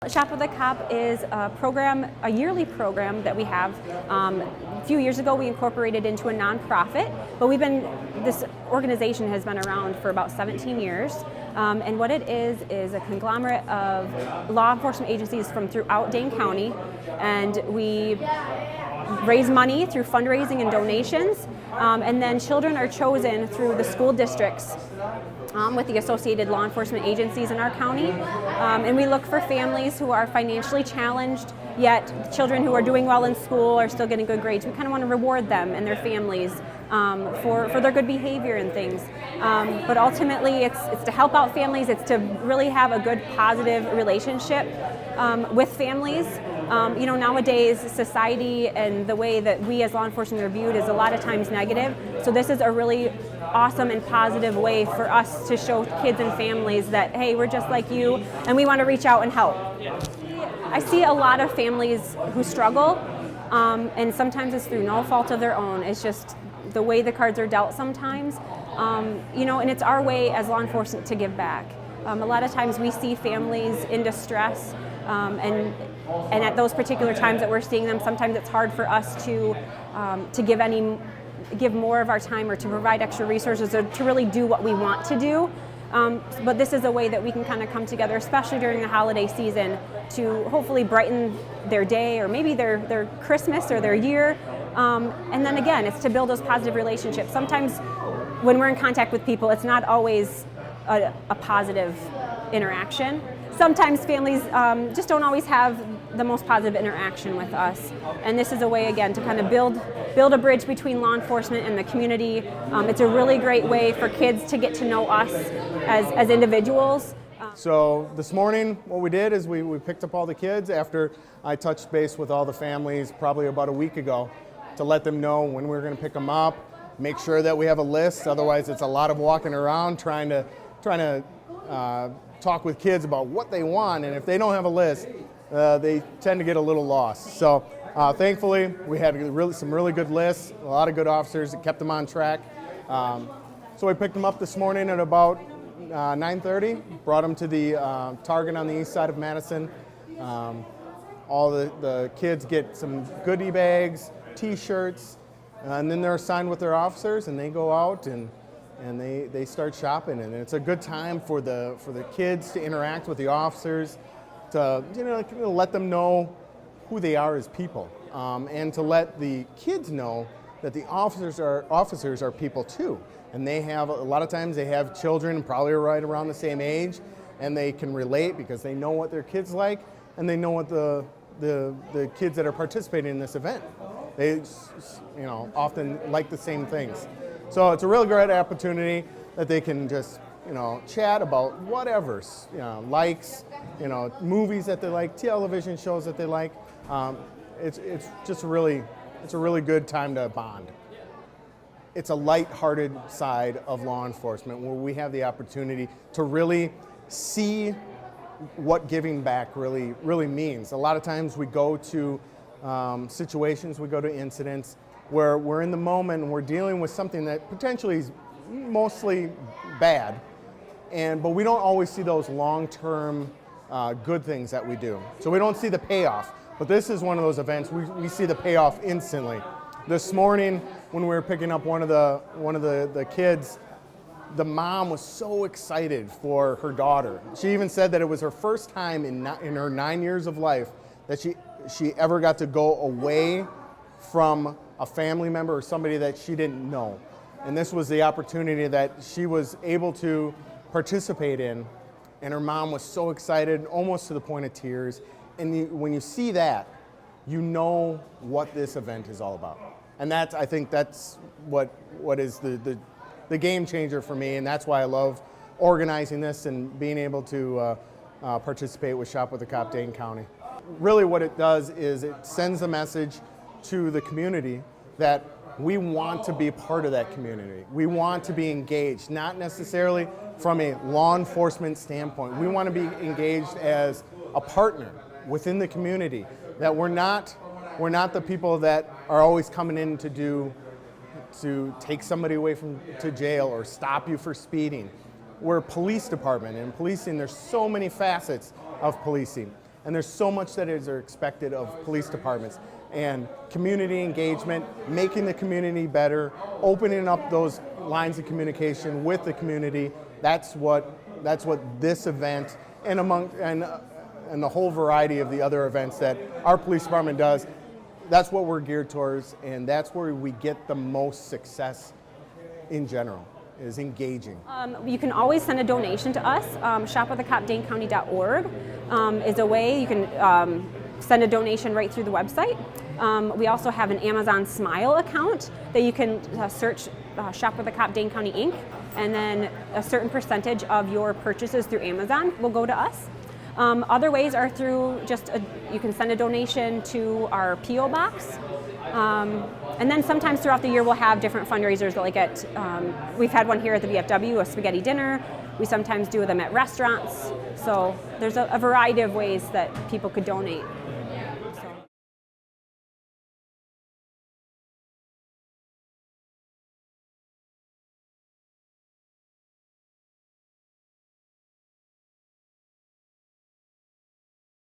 Shop with a Cop is a program, a yearly program that we have. A few years ago we incorporated into a nonprofit, but this organization has been around for about 17 years. And what it is a conglomerate of law enforcement agencies from throughout Dane County, and we raise money through fundraising and donations, and then children are chosen through the school districts with the associated law enforcement agencies in our county. And we look for families who are financially challenged, yet children who are doing well in school are still getting good grades. We kind of want to reward them and their families for their good behavior and things. But ultimately it's to help out families, it's to really have a good positive relationship with families. Nowadays society and the way that we as law enforcement are viewed is a lot of times negative. So this is a really awesome and positive way for us to show kids and families that, hey, we're just like you and we want to reach out and help. I see a lot of families who struggle, and sometimes it's through no fault of their own. It's just the way the cards are dealt sometimes, and it's our way as law enforcement to give back. A lot of times we see families in distress, and at those particular times that we're seeing them, sometimes it's hard for us to give more of our time or to provide extra resources or to really do what we want to do. But this is a way that we can kind of come together, especially during the holiday season, to hopefully brighten their day or maybe their Christmas or their year. And then again, it's to build those positive relationships. Sometimes when we're in contact with people, it's not always a positive interaction. Sometimes families just don't always have the most positive interaction with us. And this is a way, again, to kind of build a bridge between law enforcement and the community. It's a really great way for kids to get to know us as individuals. So this morning, what we did is we picked up all the kids after I touched base with all the families probably about a week ago to let them know when we were going to pick them up, make sure that we have a list. Otherwise, it's a lot of walking around trying to talk with kids about what they want, and if they don't have a list, they tend to get a little lost. So thankfully, we had some really good lists, a lot of good officers that kept them on track. So we picked them up this morning at about 9:30, brought them to the Target on the east side of Madison. All the kids get some goodie bags, t-shirts, and then they're assigned with their officers, and they go out and they start shopping, and it's a good time for the kids to interact with the officers, to let them know who they are as people, and to let the kids know that the officers are people too, and they have a lot of times they have children probably right around the same age, and they can relate because they know what their kids like, and they know what the kids that are participating in this event. They often like the same things. So it's a really great opportunity that they can just, chat about whatever, likes, movies that they like, television shows that they like. It's a really good time to bond. It's a lighthearted side of law enforcement where we have the opportunity to really see what giving back really means. A lot of times we go to situations, we go to incidents where we're in the moment and we're dealing with something that potentially is mostly bad, but we don't always see those long-term good things that we do. So we don't see the payoff, but this is one of those events we see the payoff instantly. This morning when we were picking up one of the kids, the mom was so excited for her daughter. She even said that it was her first time in her 9 years of life that she ever got to go away from a family member or somebody that she didn't know. And this was the opportunity that she was able to participate in, and her mom was so excited, almost to the point of tears. And when you see that, you know what this event is all about. And I think that's what is the game changer for me, and that's why I love organizing this and being able to participate with Shop with a Cop Dane County. Really what it does is it sends a message to the community that we want to be part of that community. We want to be engaged, not necessarily from a law enforcement standpoint. We want to be engaged as a partner within the community, that we're not the people that are always coming in to take somebody away to jail or stop you for speeding. We're a police department, and policing, there's so many facets of policing. And there's so much that is expected of police departments. And community engagement, making the community better, opening up those lines of communication with the community, that's what this event and the whole variety of the other events that our police department does, that's what we're geared towards, and that's where we get the most success in general, is engaging. You can always send a donation to us. shopwiththecopdanecounty.org is a way you can send a donation right through the website. We also have an Amazon Smile account that you can search Shop with the Cop Dane County Inc. and then a certain percentage of your purchases through Amazon will go to us. Other ways are through you can send a donation to our P.O. box. And then sometimes throughout the year we'll have different fundraisers we've had one here at the VFW, a spaghetti dinner. We sometimes do them at restaurants. So there's a variety of ways that people could donate.